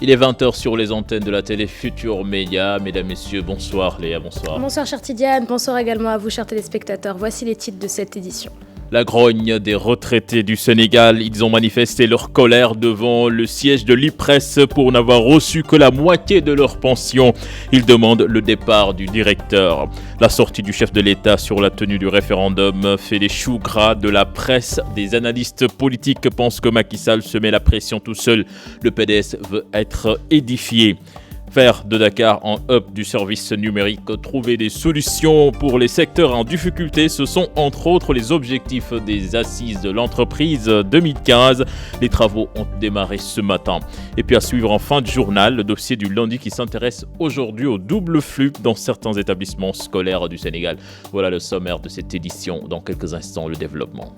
Il est 20h sur les antennes de la télé Futur Média. Mesdames, Messieurs, bonsoir Léa, bonsoir. Bonsoir chère Tidiane, bonsoir également à vous chers téléspectateurs. Voici les titres de cette édition. La grogne des retraités du Sénégal, ils ont manifesté leur colère devant le siège de l'IPRES pour n'avoir reçu que la moitié de leur pension. Ils demandent le départ du directeur. La sortie du chef de l'État sur la tenue du référendum fait les choux gras de la presse. Des analystes politiques pensent que Macky Sall se met la pression tout seul. Le PDS veut être édifié. Faire de Dakar un hub du service numérique, trouver des solutions pour les secteurs en difficulté, ce sont entre autres les objectifs des assises de l'entreprise 2015. Les travaux ont démarré ce matin. Et puis à suivre en fin de journal, le dossier du lundi qui s'intéresse aujourd'hui au double flux dans certains établissements scolaires du Sénégal. Voilà le sommaire de cette édition. Dans quelques instants, le développement.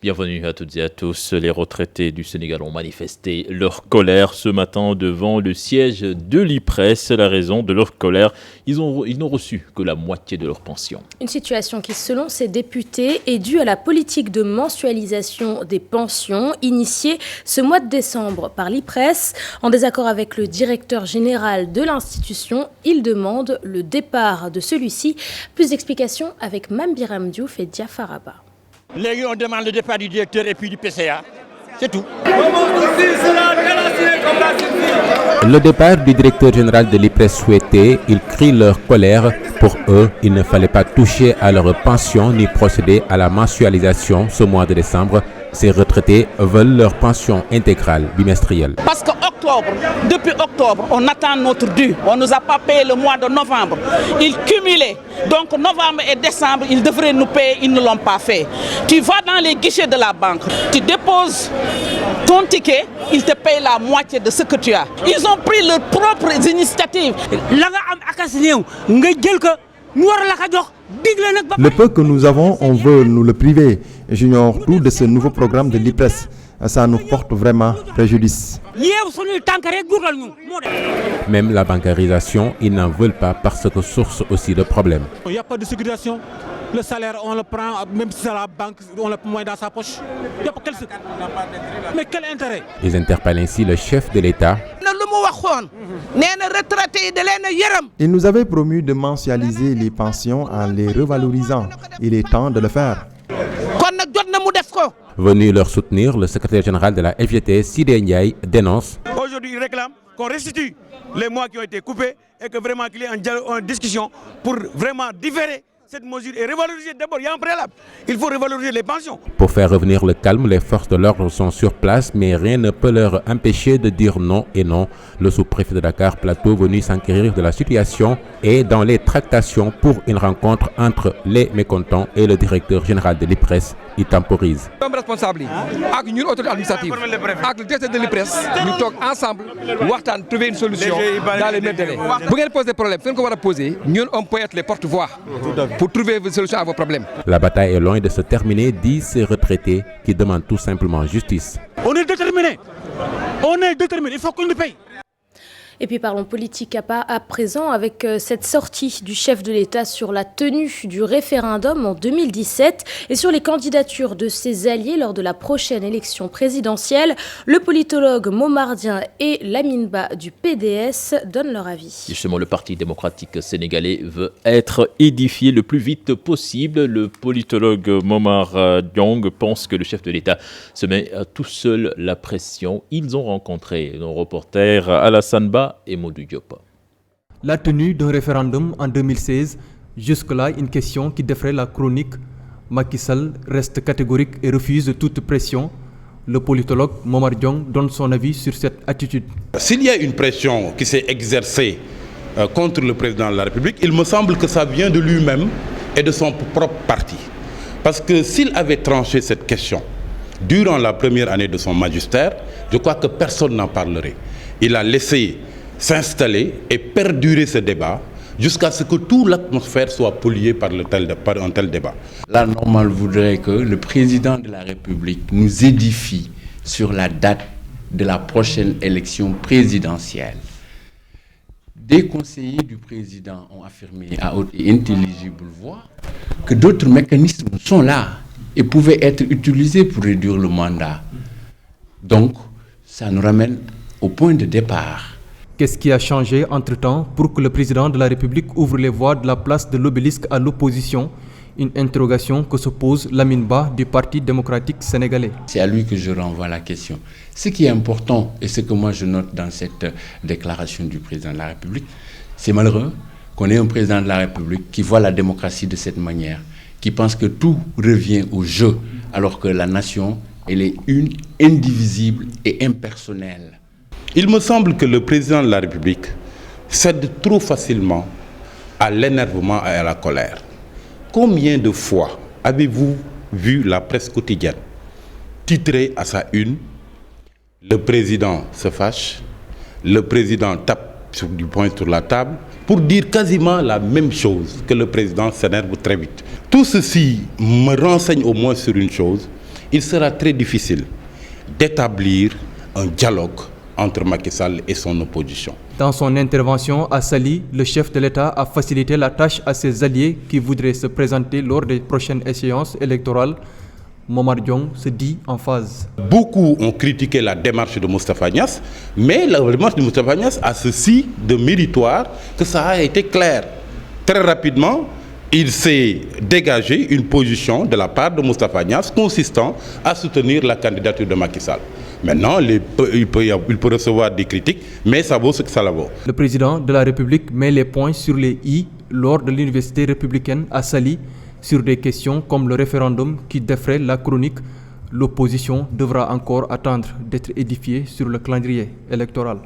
Bienvenue à toutes et à tous. Les retraités du Sénégal ont manifesté leur colère ce matin devant le siège de l'IPRES. La raison de leur colère, ils n'ont reçu que la moitié de leur pension. Une situation qui, selon ces députés, est due à la politique de mensualisation des pensions initiée ce mois de décembre par l'IPRES. En désaccord avec le directeur général de l'institution, ils demandent le départ de celui-ci. Plus d'explications avec Mame Biram Diouf et Diafaraba. On demande le départ du directeur et puis du PCA. C'est tout. Le départ du directeur général de l'IPRES souhaité, ils crient leur colère. Pour eux, il ne fallait pas toucher à leur pension ni procéder à la mensualisation ce mois de décembre. Ces retraités veulent leur pension intégrale bimestrielle. Parce que depuis octobre, on attend notre dû. On ne nous a pas payé le mois de novembre. Ils cumulaient. Donc novembre et décembre, ils devraient nous payer, ils ne l'ont pas fait. Tu vas dans les guichets de la banque, tu déposes ton ticket, ils te payent la moitié de ce que tu as. Ils ont pris leurs propres initiatives. Le peu que nous avons, on veut nous le priver. J'ignore tout de ce nouveau programme de l'IPRES. Ça nous porte vraiment préjudice. Même la bancarisation, ils n'en veulent pas parce que source aussi de problèmes. Il n'y a pas de sécurisation. Le salaire, on le prend, même si c'est à la banque, on le met dans sa poche. Mais quel intérêt? Ils interpellent ainsi le chef de l'État. Il nous avait promis de mensualiser les pensions en les revalorisant. Il est temps de le faire. Venu leur soutenir, le secrétaire général de la FGT, Sidé Ndiaye, dénonce. Aujourd'hui, il réclame qu'on restitue les mois qui ont été coupés et que vraiment qu'il y ait une discussion pour vraiment différer cette mesure et revaloriser. D'abord, il y a un préalable. Il faut revaloriser les pensions. Pour faire revenir le calme, les forces de l'ordre sont sur place, mais rien ne peut leur empêcher de dire non et non. Le sous-préfet de Dakar Plateau, venu s'enquérir de la situation, est dans les tractations pour une rencontre entre les mécontents et le directeur général de l'IPRES. Il temporise. Comme responsable, avec une autorité administrative, avec le directeur de l'IPRES, nous sommes ensemble, pour trouver une solution dans les mêmes délais. Vous pouvez poser des problèmes, ce qu'on va poser, nous on peut être les porte-voix pour trouver une solution à vos problèmes. La bataille est loin de se terminer, disent ces retraités qui demandent tout simplement justice. On est déterminés. Il faut qu'on nous paye. Et puis parlons politique à présent avec cette sortie du chef de l'État sur la tenue du référendum en 2017 et sur les candidatures de ses alliés lors de la prochaine élection présidentielle. Le politologue Momardien et Lamine Ba du PDS donnent leur avis. Justement, le Parti démocratique sénégalais veut être édifié le plus vite possible. Le politologue Momar Diong pense que le chef de l'État se met tout seul la pression. Ils ont rencontré nos reporters Alassane Ba et Modou Diop. La tenue d'un référendum en 2016, jusque-là une question qui défraie la chronique. Macky Sall reste catégorique et refuse toute pression. Le politologue Momar Diong donne son avis sur cette attitude. S'il y a une pression qui s'est exercée contre le président de la République, il me semble que ça vient de lui-même et de son propre parti. Parce que s'il avait tranché cette question durant la première année de son magistère, je crois que personne n'en parlerait. Il a laissé s'installer et perdurer ce débat jusqu'à ce que toute l'atmosphère soit polluée par un tel débat. La normale voudrait que le président de la République nous édifie sur la date de la prochaine élection présidentielle. Des conseillers du président ont affirmé à haute et intelligible voix que d'autres mécanismes sont là et pouvaient être utilisés pour réduire le mandat. Donc, ça nous ramène au point de départ. Qu'est-ce qui a changé entre-temps pour que le président de la République ouvre les voies de la place de l'obélisque à l'opposition? Une interrogation que se pose Lamine Ba du Parti démocratique sénégalais. C'est à lui que je renvoie la question. Ce qui est important, et ce que moi je note dans cette déclaration du président de la République, c'est malheureux qu'on ait un président de la République qui voit la démocratie de cette manière, qui pense que tout revient au jeu, alors que la nation, elle est une, indivisible et impersonnelle. Il me semble que le président de la République cède trop facilement à l'énervement et à la colère. Combien de fois avez-vous vu la presse quotidienne titrer à sa une « Le président se fâche », le président tape du poing sur la table pour dire quasiment la même chose, que le président s'énerve très vite. Tout ceci me renseigne au moins sur une chose, il sera très difficile d'établir un dialogue entre Macky Sall et son opposition. Dans son intervention à Saly, le chef de l'État a facilité la tâche à ses alliés qui voudraient se présenter lors des prochaines échéances électorales. Momar Diong se dit en phase. Beaucoup ont critiqué la démarche de Moustapha Niasse, mais la démarche de Moustapha Niasse a ceci de méritoire que ça a été clair. Très rapidement, il s'est dégagé une position de la part de Moustapha Niasse consistant à soutenir la candidature de Macky Sall. Maintenant, il peut recevoir des critiques, mais ça vaut ce que ça vaut. Le président de la République met les points sur les i lors de l'université républicaine à Saly sur des questions comme le référendum qui défraie la chronique. L'opposition devra encore attendre d'être édifiée sur le calendrier électoral.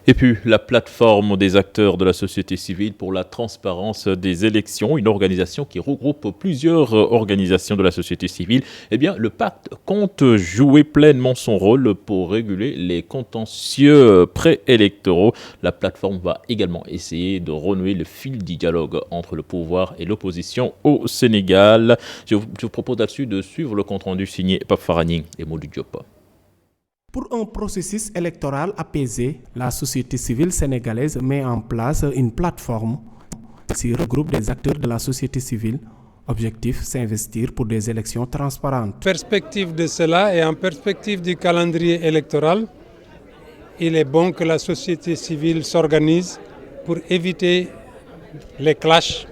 Et puis, la plateforme des acteurs de la société civile pour la transparence des élections, une organisation qui regroupe plusieurs organisations de la société civile. Eh bien, le pacte compte jouer pleinement son rôle pour réguler les contentieux préélectoraux. La plateforme va également essayer de renouer le fil du dialogue entre le pouvoir et l'opposition au Sénégal. Je vous propose là-dessus de suivre le compte-rendu signé Pape Farani et Modou Diop. Pour un processus électoral apaisé, la société civile sénégalaise met en place une plateforme qui regroupe des acteurs de la société civile. Objectif, s'investir pour des élections transparentes. En perspective de cela et en perspective du calendrier électoral, il est bon que la société civile s'organise pour éviter les clashs,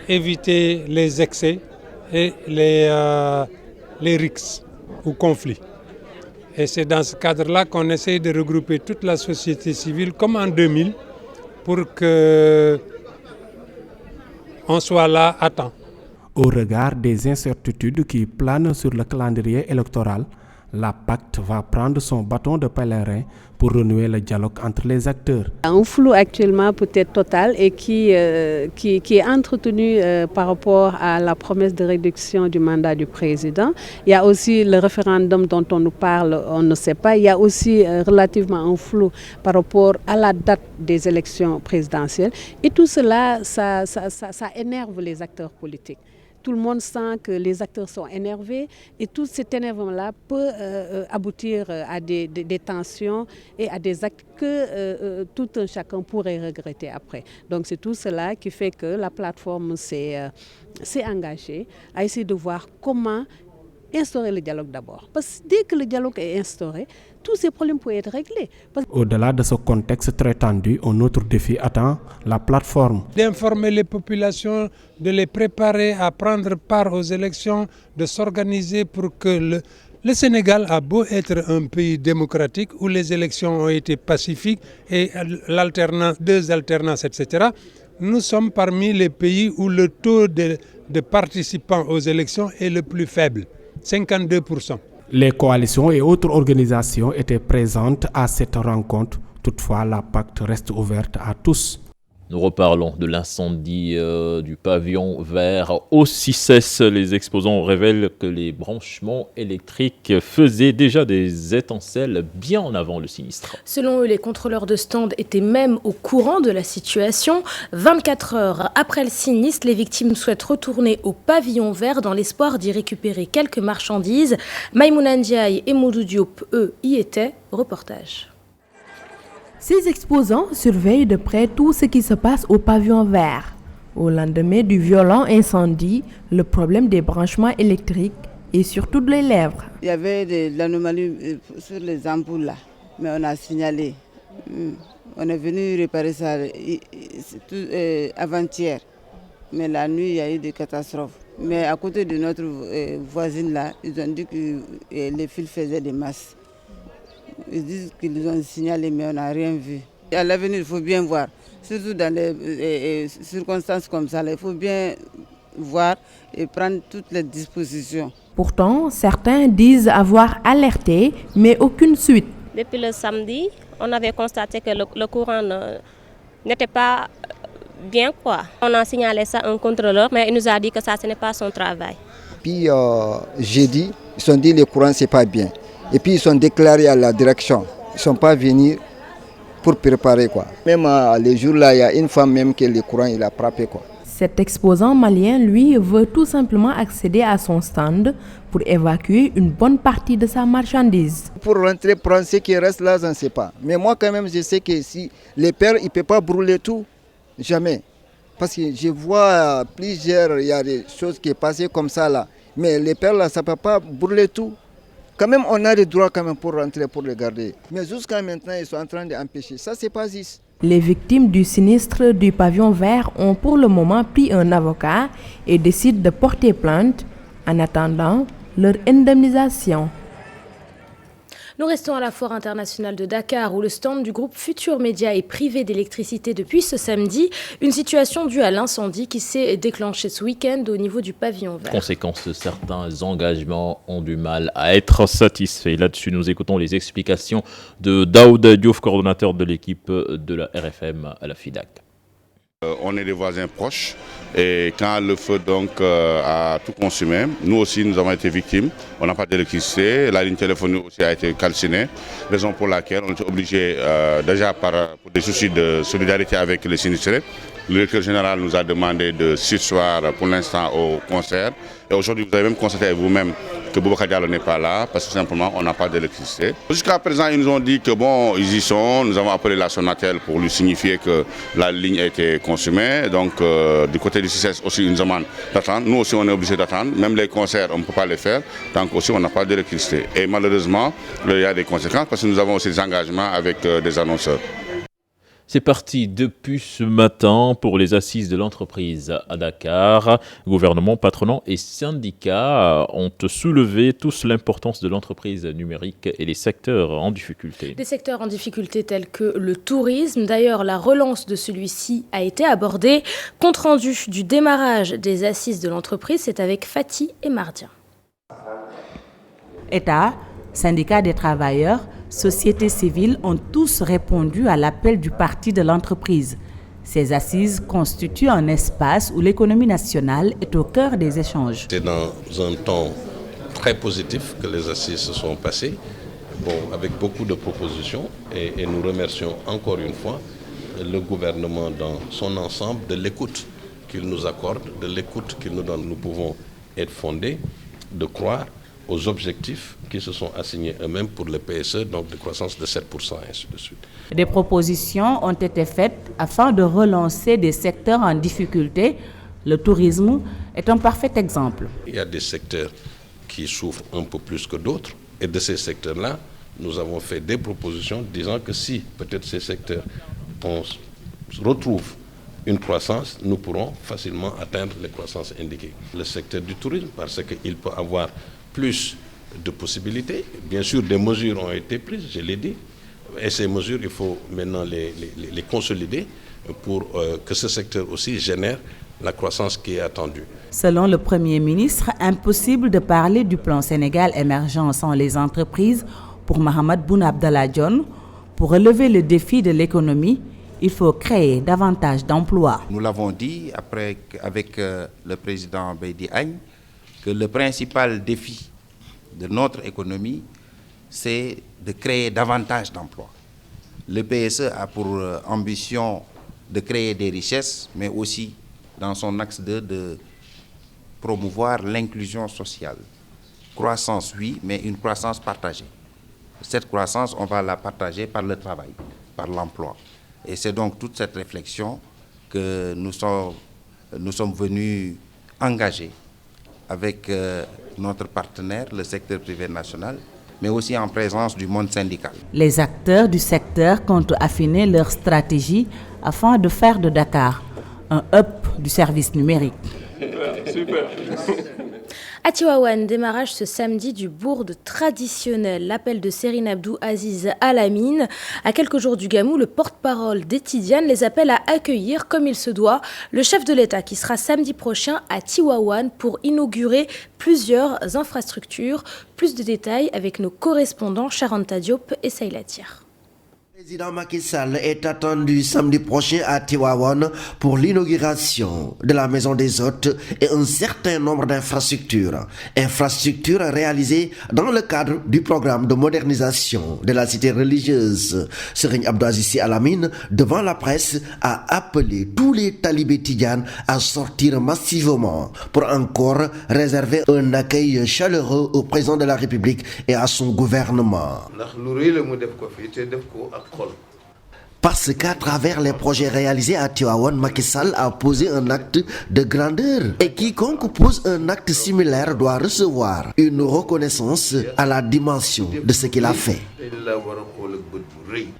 éviter les excès et les rixes ou conflits. Et c'est dans ce cadre-là qu'on essaye de regrouper toute la société civile comme en 2000 pour qu'on soit là à temps. Au regard des incertitudes qui planent sur le calendrier électoral, la PACT va prendre son bâton de pèlerin pour renouer le dialogue entre les acteurs. Un flou actuellement peut-être total et qui est entretenu par rapport à la promesse de réduction du mandat du président. Il y a aussi le référendum dont on nous parle, on ne sait pas. Il y a aussi relativement un flou par rapport à la date des élections présidentielles. Et tout cela, ça énerve les acteurs politiques. Tout le monde sent que les acteurs sont énervés et tout cet énervement-là peut aboutir à des tensions et à des actes que tout un chacun pourrait regretter après. Donc c'est tout cela qui fait que la plateforme s'est engagée à essayer de voir comment instaurer le dialogue d'abord. Parce que dès que le dialogue est instauré, tous ces problèmes peuvent être réglés. Au-delà de ce contexte très tendu, un autre défi attend la plateforme. D'informer les populations, de les préparer à prendre part aux élections, de s'organiser pour que le Sénégal a beau être un pays démocratique où les élections ont été pacifiques et deux alternances, etc. Nous sommes parmi les pays où le taux de participants aux élections est le plus faible. 52%. Les coalitions et autres organisations étaient présentes à cette rencontre. Toutefois, la PACT reste ouverte à tous. Nous reparlons de l'incendie du pavillon vert au CICES. Les exposants révèlent que les branchements électriques faisaient déjà des étincelles bien en avant le sinistre. Selon eux, les contrôleurs de stand étaient même au courant de la situation. 24 heures après le sinistre, les victimes souhaitent retourner au pavillon vert dans l'espoir d'y récupérer quelques marchandises. Maïmouna Ndiaye et Moudou Diop, eux, y étaient. Reportage. Ces exposants surveillent de près tout ce qui se passe au pavillon vert. Au lendemain du violent incendie, le problème des branchements électriques et surtout de les lèvres. Il y avait de l'anomalies sur les ampoules là, mais on a signalé. On est venu réparer ça avant-hier. Mais la nuit, il y a eu des catastrophes. Mais à côté de notre voisine là, ils ont dit que les fils faisaient des masses. Ils disent qu'ils ont signalé, mais on n'a rien vu. À l'avenir, il faut bien voir. Surtout dans les circonstances comme ça, il faut bien voir et prendre toutes les dispositions. Pourtant, certains disent avoir alerté, mais aucune suite. Depuis le samedi, on avait constaté que le courant n'était pas bien, quoi. On a signalé ça à un contrôleur, mais il nous a dit que ça, ce n'est pas son travail. Puis jeudi, ils ont dit que le courant, ce n'est pas bien. Et puis ils sont déclarés à la direction. Ils ne sont pas venus pour préparer, quoi. Même les jours-là, il y a une femme même que le courant il a frappé, quoi. Cet exposant malien, lui, veut tout simplement accéder à son stand pour évacuer une bonne partie de sa marchandise. Pour rentrer, prendre ce qui reste là, je ne sais pas. Mais moi quand même, je sais que si les pères, ils ne peuvent pas brûler tout, jamais. Parce que je vois il y a des choses qui sont passées comme ça là. Mais les pères là, ça ne peut pas brûler tout. Quand même, on a le droit quand même pour rentrer, pour le garder. Mais jusqu'à maintenant, ils sont en train d'empêcher. Ça, c'est pas juste. Les victimes du sinistre du pavillon vert ont pour le moment pris un avocat et décident de porter plainte en attendant leur indemnisation. Nous restons à la Foire internationale de Dakar où le stand du groupe Futur Média est privé d'électricité depuis ce samedi. Une situation due à l'incendie qui s'est déclenché ce week-end au niveau du pavillon vert. Conséquence, certains engagements ont du mal à être satisfaits. Là-dessus, nous écoutons les explications de Daouda Diouf, coordonnateur de l'équipe de la RFM à la FIDAC. On est des voisins proches et quand le feu donc a tout consumé, nous aussi nous avons été victimes. On n'a pas d'électricité, la ligne téléphonique aussi a été calcinée, raison pour laquelle on était obligé déjà pour des soucis de solidarité avec les sinistrés. Le directeur général nous a demandé de surseoir pour l'instant au concert. Et aujourd'hui, vous avez même constaté vous-même que Boubacar Diallo n'est pas là parce que simplement on n'a pas d'électricité. Jusqu'à présent, ils nous ont dit que bon, ils y sont. Nous avons appelé la Sonatel pour lui signifier que la ligne a été consumée. Donc du côté du CICES aussi, ils nous demandent d'attendre. Nous aussi, on est obligé d'attendre. Même les concerts, on ne peut pas les faire tant qu'aussi on n'a pas d'électricité. Et malheureusement, il y a des conséquences parce que nous avons aussi des engagements avec des annonceurs. C'est parti depuis ce matin pour les assises de l'entreprise à Dakar. Gouvernement, patronat et syndicats ont soulevé tous l'importance de l'entreprise numérique et les secteurs en difficulté. Des secteurs en difficulté tels que le tourisme. D'ailleurs, la relance de celui-ci a été abordée. Compte rendu du démarrage des assises de l'entreprise, c'est avec Fatih et Mardia. État, syndicats des travailleurs, sociétés civiles ont tous répondu à l'appel du parti de l'entreprise. Ces assises constituent un espace où l'économie nationale est au cœur des échanges. C'est dans un ton très positif que les assises se sont passées, avec beaucoup de propositions et nous remercions encore une fois le gouvernement dans son ensemble de l'écoute qu'il nous accorde, de l'écoute qu'il nous donne. Nous pouvons être fondés de croire aux objectifs qui se sont assignés eux-mêmes pour le PSE, donc de croissance de 7%, et ainsi de suite. Des propositions ont été faites afin de relancer des secteurs en difficulté. Le tourisme est un parfait exemple. Il y a des secteurs qui souffrent un peu plus que d'autres, et de ces secteurs-là, nous avons fait des propositions disant que si peut-être ces secteurs retrouvent une croissance, nous pourrons facilement atteindre les croissances indiquées. Le secteur du tourisme, parce qu'il peut avoir plus de possibilités. Bien sûr, des mesures ont été prises, je l'ai dit. Et ces mesures, il faut maintenant les consolider pour que ce secteur aussi génère la croissance qui est attendue. Selon le Premier ministre, impossible de parler du plan Sénégal émergent sans les entreprises. Pour Mahammed Boun Abdallah Dionne, pour relever le défi de l'économie, il faut créer davantage d'emplois. Nous l'avons dit avec le président Beydi Agne que le principal défi de notre économie, c'est de créer davantage d'emplois. Le PSE a pour ambition de créer des richesses, mais aussi dans son axe 2 de promouvoir l'inclusion sociale. Croissance, oui, mais une croissance partagée. Cette croissance, on va la partager par le travail, par l'emploi. Et c'est donc toute cette réflexion que nous sommes venus engager avec notre partenaire, le secteur privé national, mais aussi en présence du monde syndical. Les acteurs du secteur comptent affiner leur stratégie afin de faire de Dakar un hub du service numérique. Super. À Tivaouane, démarrage ce samedi du bourde traditionnel. L'appel de Serine Abdou Aziz Alamine. À quelques jours du Gamou, le porte-parole des Tidianes les appelle à accueillir, comme il se doit, le chef de l'État qui sera samedi prochain à Tivaouane pour inaugurer plusieurs infrastructures. Plus de détails avec nos correspondants Charanta Diop et Saïla Tir. Le président Macky Sall est attendu samedi prochain à Tivaouane pour l'inauguration de la Maison des Hôtes et un certain nombre d'infrastructures. Infrastructures réalisées dans le cadre du programme de modernisation de la cité religieuse. Serigne Abdou Aziz Sy Al Amine, devant la presse, a appelé tous les talibés tidianes à sortir massivement pour encore réserver un accueil chaleureux au président de la République et à son gouvernement. Parce qu'à travers les projets réalisés à Tivaouane, Macky Sall a posé un acte de grandeur. Et quiconque pose un acte similaire doit recevoir une reconnaissance à la dimension de ce qu'il a fait.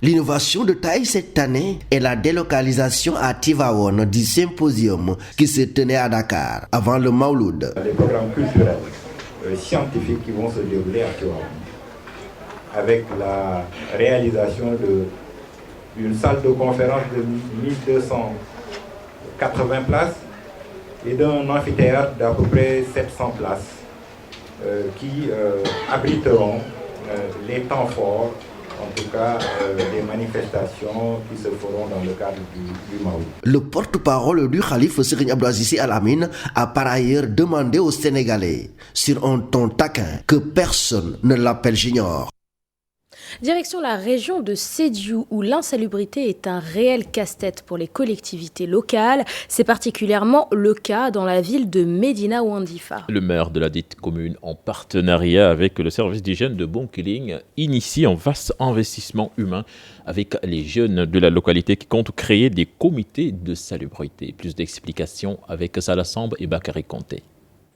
L'innovation de taille cette année est la délocalisation à Tivaouane du symposium qui se tenait à Dakar avant le Mauloud. Les programmes culturels, scientifiques qui vont se dérouler à Tivaouane, avec la réalisation d'une salle de conférence de 1280 places et d'un amphithéâtre d'à peu près 700 places qui abriteront les temps forts, en tout cas des manifestations qui se feront dans le cadre du Maou. Le porte-parole du Khalife Serigne Abdou Aziz Sy Al Amine a par ailleurs demandé aux Sénégalais, sur un ton taquin, que personne ne l'appelle junior. Direction la région de Sédhiou où l'insalubrité est un réel casse-tête pour les collectivités locales. C'est particulièrement le cas dans la ville de Médina Wandifa. Le maire de la dite commune, en partenariat avec le service d'hygiène de Bounkiling, initie un vaste investissement humain avec les jeunes de la localité qui comptent créer des comités de salubrité. Plus d'explications avec Salah Samb et Bakary Conté.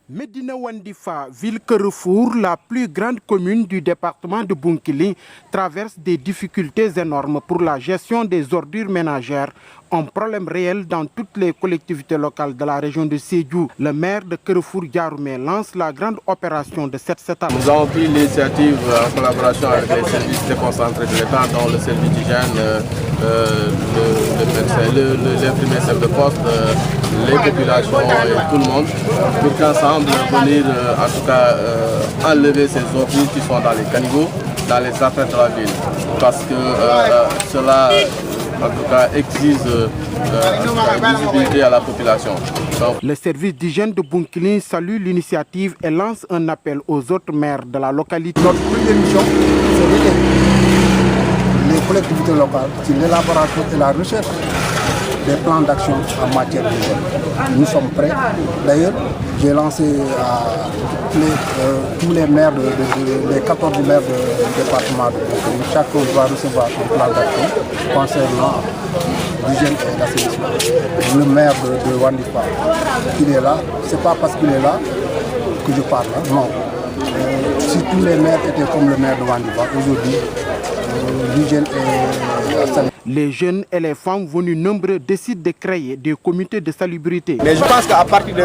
Médina Wandifa, ville Carrefour, la plus grande commune du département de Bounkiling, traverse des difficultés énormes pour la gestion des ordures ménagères. Un problème réel dans toutes les collectivités locales de la région de Sédhiou. Le maire de Carrefour Diaroumé lance la grande opération de cette année. Nous avons pris l'initiative en collaboration avec les services déconcentrés de l'État, dont le service d'hygiène, l'infirmier chef de poste, les populations et tout le monde, pour qu'ensemble venir en tout cas enlever ces ordures qui sont dans les caniveaux, dans les affaires de la ville. Parce que cela en tout cas exige une visibilité à la population. Donc, le service d'hygiène de Bounkiling salue l'initiative et lance un appel aux autres maires de la localité. Notre première mission, c'est d'aider les collectivités locales sur l'élaboration et la recherche des plans d'action en matière d'hygiène. Nous sommes prêts. D'ailleurs, j'ai lancé à tous les maires, les 14 maires du département. Chacun doit recevoir un plan d'action concernant l'hygiène et l'assainissement. Le maire de Wandifa, il est là. Ce n'est pas parce qu'il est là que je parle. Non. Si tous les maires étaient comme le maire de Wandifa, aujourd'hui, l'hygiène et l'assainissement. Les jeunes et les femmes venus nombreux décident de créer des comités de salubrité. Mais je pense qu'à partir de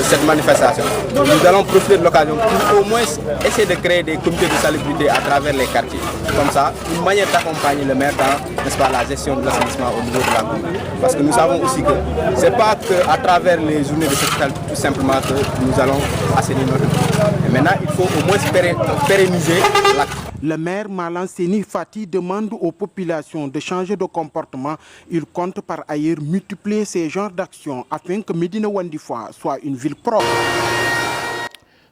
cette manifestation, nous allons profiter de l'occasion pour au moins essayer de créer des comités de salubrité à travers les quartiers. Comme ça, une manière d'accompagner le maire dans, n'est-ce pas, la gestion de l'assainissement au niveau de la commune. Parce que nous savons aussi que ce n'est pas qu'à travers les journées de secrétaire tout simplement que nous allons assainir notre ville. Et maintenant, il faut au moins pérenniser l'acte. Le maire Malan Seni Fati demande aux populations de changer de comportement. Il compte par ailleurs multiplier ces genres d'actions afin que Médina Wandifa soit une ville propre.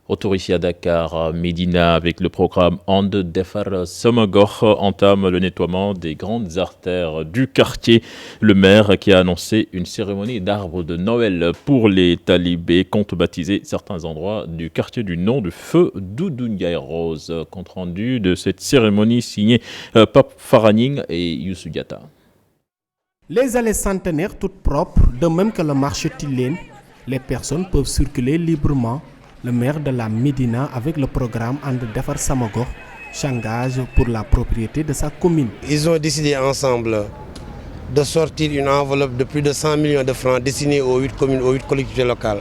Retour ici à Dakar, Médina, avec le programme And Defar Samagor, entame le nettoiement des grandes artères du quartier. Le maire qui a annoncé une cérémonie d'arbre de Noël pour les talibés compte baptiser certains endroits du quartier du nom de Feu Doudou Ndiaye Rose. Compte rendu de cette cérémonie signé Pape Faraning et Youssou Diatta. Les allées centenaires toutes propres, de même que le marché Tilène, les personnes peuvent circuler librement. Le maire de la Médina, avec le programme And Defar Samagor, s'engage pour la propriété de sa commune. Ils ont décidé ensemble de sortir une enveloppe de plus de 100 millions de francs destinée aux 8 communes, aux 8 collectivités locales.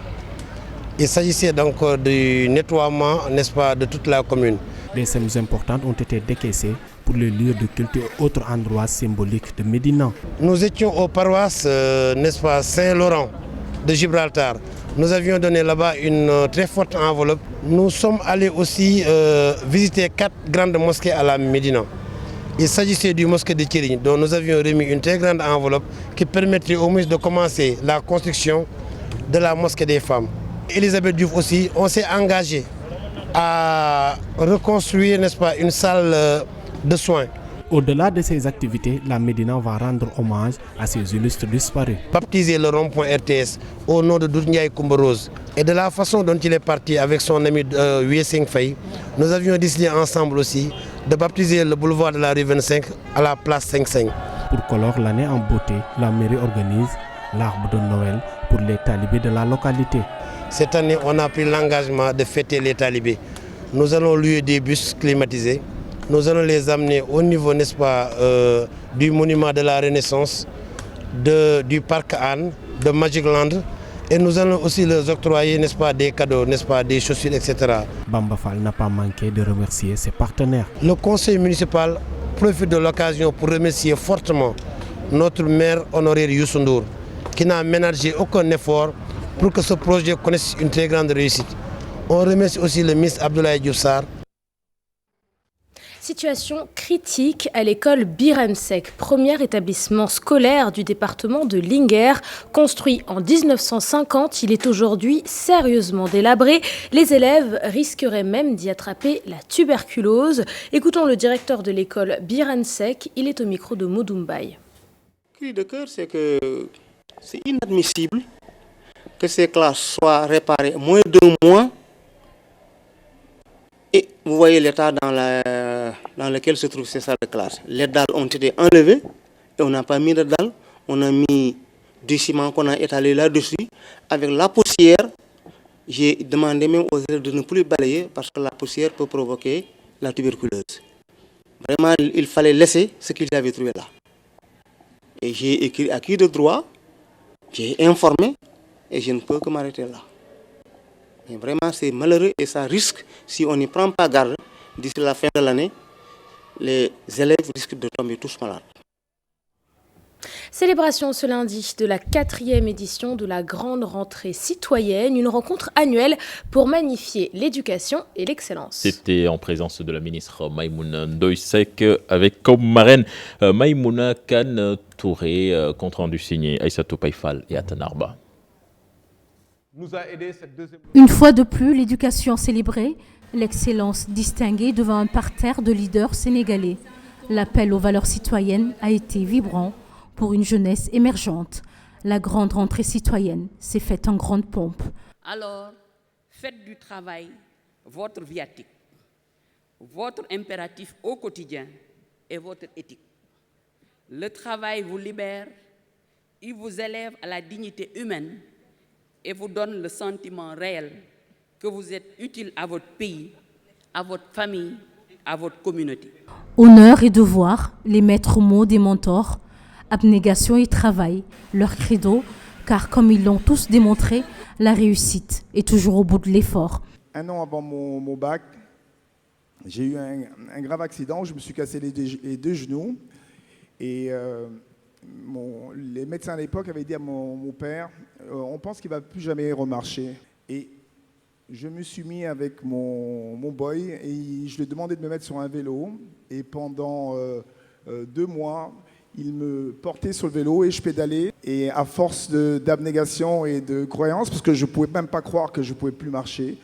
Il s'agissait donc du nettoiement, n'est-ce pas, de toute la commune. Des sommes importantes ont été décaissées pour les lieux de culte et autres endroits symboliques de Médina. Nous étions aux paroisses, n'est-ce pas, Saint-Laurent de Gibraltar. Nous avions donné là-bas une très forte enveloppe. Nous sommes allés aussi visiter 4 grandes mosquées à la Médina. Il s'agissait du mosquée de Kirigne, dont nous avions remis une très grande enveloppe qui permettrait au moins de commencer la construction de la mosquée des femmes. Elisabeth Diouf aussi, on s'est engagé à reconstruire, n'est-ce pas, une salle de soins. Au-delà de ces activités, la Médina va rendre hommage à ces illustres disparus. Baptiser le rond-point RTS au nom de Doudou Koumborose et de la façon dont il est parti avec son ami Wiesing Faye, nous avions décidé ensemble aussi de baptiser le boulevard de la rue 25 à la place 5-5. Pour clore l'année en beauté, la mairie organise l'arbre de Noël pour les talibés de la localité. Cette année, on a pris l'engagement de fêter les talibés. Nous allons louer des bus climatisés. Nous allons les amener au niveau, n'est-ce pas, du monument de la Renaissance, du parc Anne, de Magic Land. Et nous allons aussi leur octroyer, n'est-ce pas, des cadeaux, n'est-ce pas, des chaussures, etc. Bamba Fall n'a pas manqué de remercier ses partenaires. Le conseil municipal profite de l'occasion pour remercier fortement notre maire honoraire Youssou Ndour, qui n'a ménagé aucun effort pour que ce projet connaisse une très grande réussite. On remercie aussi le ministre Abdoulaye Diouf Sarr. Situation critique à l'école Biremsek, premier établissement scolaire du département de Linguère. Construit en 1950, il est aujourd'hui sérieusement délabré. Les élèves risqueraient même d'y attraper la tuberculose. Écoutons le directeur de l'école Biremsek, il est au micro de Modumbaï. Le cri de cœur, c'est que c'est inadmissible que ces classes soient réparées moins d'un mois. Et vous voyez l'état dans lequel se trouvent ces salles de classe. Les dalles ont été enlevées et on n'a pas mis de dalles. On a mis du ciment qu'on a étalé là-dessus. Avec la poussière, j'ai demandé même aux élèves de ne plus balayer parce que la poussière peut provoquer la tuberculose. Vraiment, il fallait laisser ce qu'ils avaient trouvé là. Et j'ai écrit à qui de droit, j'ai informé et je ne peux que m'arrêter là. Mais vraiment, c'est malheureux et ça risque, si on n'y prend pas garde, d'ici la fin de l'année, les élèves risquent de tomber tous malades. Célébration ce lundi de la 4e édition de la grande rentrée citoyenne, une rencontre annuelle pour magnifier l'éducation et l'excellence. C'était en présence de la ministre Maïmouna Ndoye Seck avec comme marraine Maïmouna Kane Touré, compte rendu signé Aïssatou Païfal et Atanarba. Une fois de plus, l'éducation célébrée, l'excellence distinguée devant un parterre de leaders sénégalais. L'appel aux valeurs citoyennes a été vibrant pour une jeunesse émergente. La grande rentrée citoyenne s'est faite en grande pompe. Alors, faites du travail votre viatique, votre impératif au quotidien et votre éthique. Le travail vous libère, il vous élève à la dignité humaine et vous donne le sentiment réel que vous êtes utile à votre pays, à votre famille, à votre communauté. Honneur et devoir, les maîtres mots des mentors, abnégation et travail, leur credo, car comme ils l'ont tous démontré, la réussite est toujours au bout de l'effort. Un an avant mon bac, j'ai eu un grave accident, je me suis cassé les deux genoux et les médecins à l'époque avaient dit à mon père, on pense qu'il ne va plus jamais remarcher. Et je me suis mis avec mon boy et je lui ai demandé de me mettre sur un vélo. Et pendant 2 mois, il me portait sur le vélo et je pédalais. Et à force d'abnégation et de croyance, parce que je ne pouvais même pas croire que je ne pouvais plus marcher,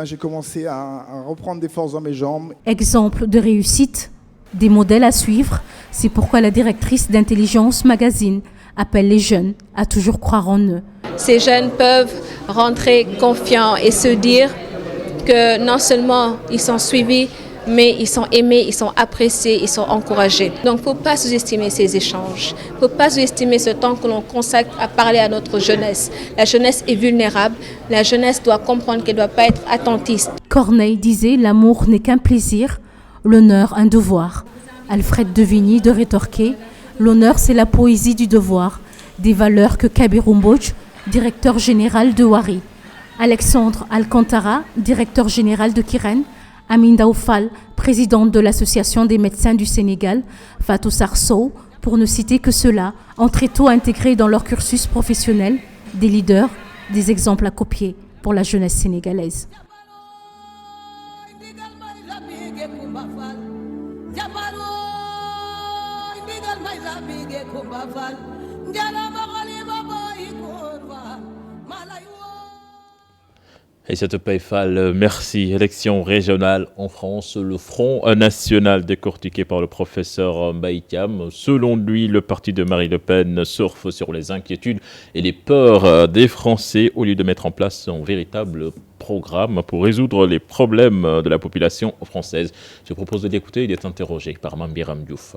j'ai commencé à reprendre des forces dans mes jambes. Exemple de réussite, des modèles à suivre. C'est pourquoi la directrice d'Intelligence Magazine appelle les jeunes à toujours croire en eux. Ces jeunes peuvent rentrer confiants et se dire que non seulement ils sont suivis, mais ils sont aimés, ils sont appréciés, ils sont encouragés. Donc il ne faut pas sous-estimer ces échanges. Il ne faut pas sous-estimer ce temps que l'on consacre à parler à notre jeunesse. La jeunesse est vulnérable. La jeunesse doit comprendre qu'elle ne doit pas être attentiste. Corneille disait « L'amour n'est qu'un plaisir, l'honneur un devoir ». Alfred de Vigny de rétorquer « L'honneur c'est la poésie du devoir », des valeurs que Kabirou Mbodj, directeur général de Wari. Alexandre Alcantara, directeur général de Kirène. Aminda Oufal, présidente de l'Association des médecins du Sénégal, Fatou Sarsow, pour ne citer que ceux-là, ont très tôt intégré dans leur cursus professionnel des leaders, des exemples à copier pour la jeunesse sénégalaise. Et cette Paye-Fall, merci. Élection régionale en France, le Front national décortiqué par le professeur Mbaye Thiam. Selon lui, le parti de Marine Le Pen surfe sur les inquiétudes et les peurs des Français au lieu de mettre en place un véritable programme pour résoudre les problèmes de la population française. Je propose de l'écouter, il est interrogé par Mambiram Diouf.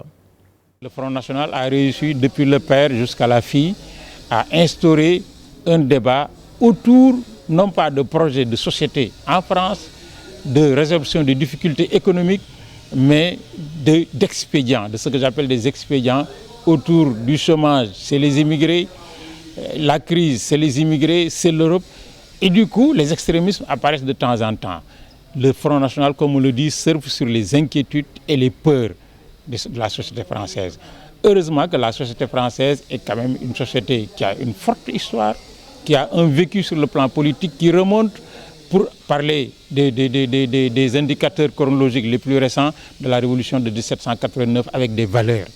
Le Front national a réussi depuis le père jusqu'à la fille à instaurer un débat autour non pas de projets de société en France, de résolution des difficultés économiques, mais d'expédients, de ce que j'appelle des expédients autour du chômage, c'est les immigrés, la crise, c'est les immigrés, c'est l'Europe. Et du coup, les extrémismes apparaissent de temps en temps. Le Front national, comme on le dit, surfe sur les inquiétudes et les peurs de la société française. Heureusement que la société française est quand même une société qui a une forte histoire, qui a un vécu sur le plan politique qui remonte, pour parler des indicateurs chronologiques les plus récents de la révolution de 1789, avec des valeurs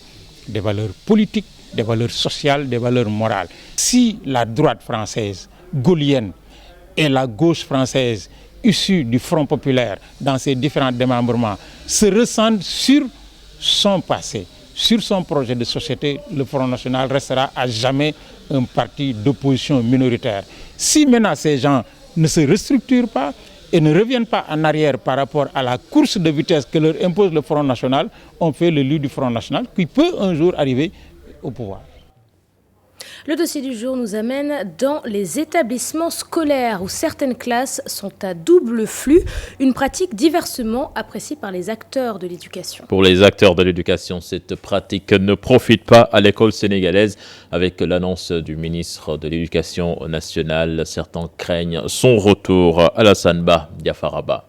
politiques, des valeurs sociales, des valeurs morales. Si la droite française, gaulienne, et la gauche française, issue du Front populaire, dans ses différents démembrements, se ressentent sur son passé, sur son projet de société, le Front national restera à jamais un parti d'opposition minoritaire. Si maintenant ces gens ne se restructurent pas et ne reviennent pas en arrière par rapport à la course de vitesse que leur impose le Front national, on fait le lit du Front national qui peut un jour arriver au pouvoir. Le dossier du jour nous amène dans les établissements scolaires où certaines classes sont à double flux, une pratique diversement appréciée par les acteurs de l'éducation. Pour les acteurs de l'éducation, cette pratique ne profite pas à l'école sénégalaise. Avec l'annonce du ministre de l'Éducation nationale, certains craignent son retour. Alassane Ba, Diafaraba.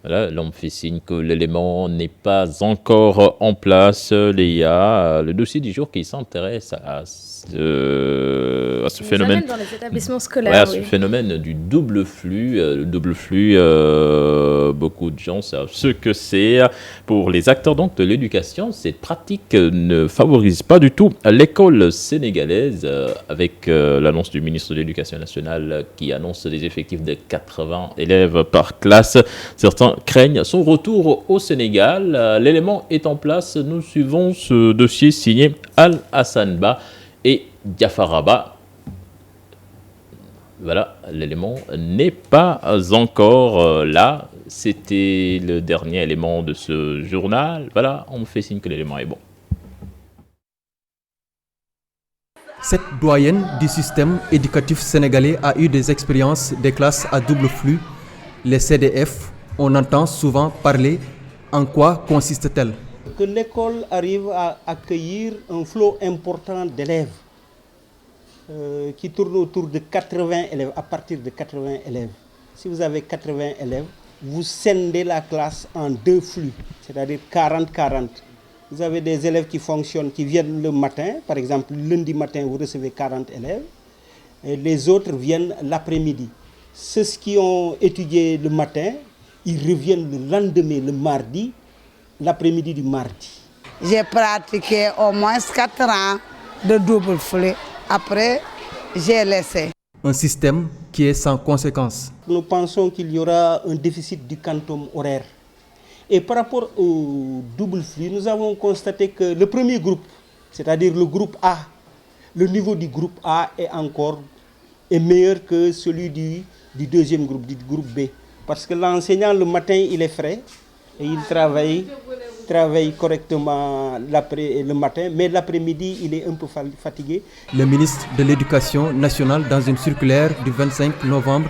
Voilà, l'homme fait signe que l'élément n'est pas encore en place. Léa, le dossier du jour qui s'intéresse à ce phénomène. Dans les établissements scolaires, ouais, ce phénomène du double flux. Le double flux, beaucoup de gens savent ce que c'est. Pour les acteurs donc de l'éducation, cette pratique ne favorise pas du tout l'école sénégalaise, avec l'annonce du ministre de l'Éducation nationale qui annonce des effectifs de 80 élèves par classe. Certains craignent son retour au Sénégal. L'élément est en place. Nous suivons ce dossier signé Alassane Ba et Diafaraba. Voilà, l'élément n'est pas encore là. C'était le dernier élément de ce journal. Voilà, on me fait signe que l'élément est bon. Cette doyenne du système éducatif sénégalais a eu des expériences des classes à double flux, les CDF. On entend souvent parler. En quoi consiste-t-elle? Que l'école arrive à accueillir un flot important d'élèves qui tourne autour de 80 élèves, à partir de 80 élèves. Si vous avez 80 élèves, vous scindez la classe en deux flux, c'est-à-dire 40-40. Vous avez des élèves qui fonctionnent, qui viennent le matin, par exemple lundi matin vous recevez 40 élèves, et les autres viennent l'après-midi. ceux qui ont étudié le matin, ils reviennent le lendemain, le mardi, l'après-midi du mardi. J'ai pratiqué au moins 4 ans de double flux. Après, j'ai laissé. Un système qui est sans conséquence. Nous pensons qu'il y aura un déficit du quantum horaire. Et par rapport au double flux, nous avons constaté que le premier groupe, c'est-à-dire le groupe A, le niveau du groupe A est meilleur que celui du deuxième groupe, du groupe B. Parce que l'enseignant, le matin, il est frais et il travaille correctement le matin, mais l'après-midi, il est un peu fatigué. Le ministre de l'Éducation nationale, dans une circulaire du 25 novembre,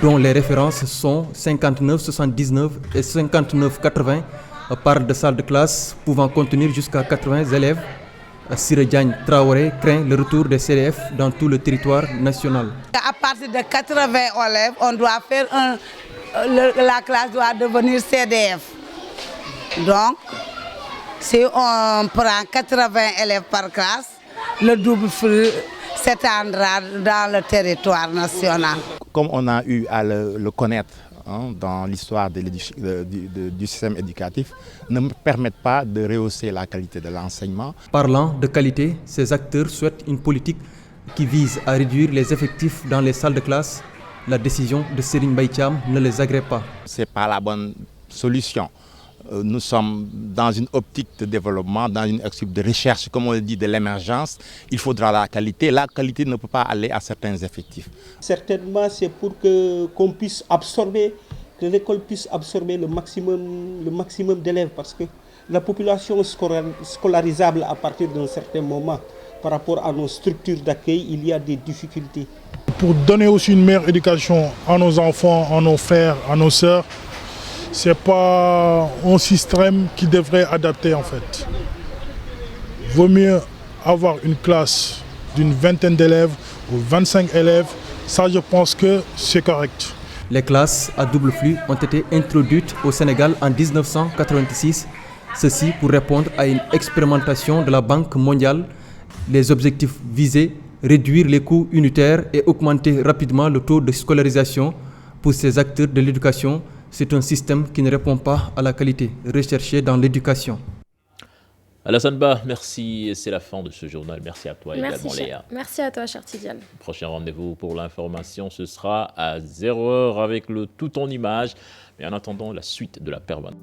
dont les références sont 59,79 et 59,80, parle de salles de classe pouvant contenir jusqu'à 80 élèves. Siré Diagne Traoré craint le retour des CDF dans tout le territoire national. À partir de 80 élèves, on doit faire la classe doit devenir CDF. Donc, si on prend 80 élèves par classe, le double flux s'étendra dans le territoire national. Comme on a eu à le connaître dans l'histoire du système éducatif, ne permettent pas de rehausser la qualité de l'enseignement. Parlant de qualité, ces acteurs souhaitent une politique qui vise à réduire les effectifs dans les salles de classe. La décision de Serigne Mbaye Thiam ne les agrée pas. Ce n'est pas la bonne solution. Nous sommes dans une optique de développement, dans une optique de recherche, comme on le dit, de l'émergence. Il faudra la qualité. La qualité ne peut pas aller à certains effectifs. Certainement, c'est pour qu'on puisse absorber, que l'école puisse absorber le maximum d'élèves, parce que la population scolarisable à partir d'un certain moment, par rapport à nos structures d'accueil, il y a des difficultés. Pour donner aussi une meilleure éducation à nos enfants, à nos frères, à nos sœurs, ce n'est pas un système qui devrait adapter en fait. Il vaut mieux avoir une classe d'une vingtaine d'élèves ou 25 élèves. Ça, je pense que c'est correct. Les classes à double flux ont été introduites au Sénégal en 1986. Ceci pour répondre à une expérimentation de la Banque mondiale. Les objectifs visés, réduire les coûts unitaires et augmenter rapidement le taux de scolarisation. Pour ces acteurs de l'éducation, c'est un système qui ne répond pas à la qualité recherchée dans l'éducation. Alassane Ba, merci. C'est la fin de ce journal. Merci à toi également, Léa. Merci à toi, cher Tidiane. Prochain rendez-vous pour l'information, ce sera à 0h avec le tout en image. Mais en attendant, la suite de la permanence.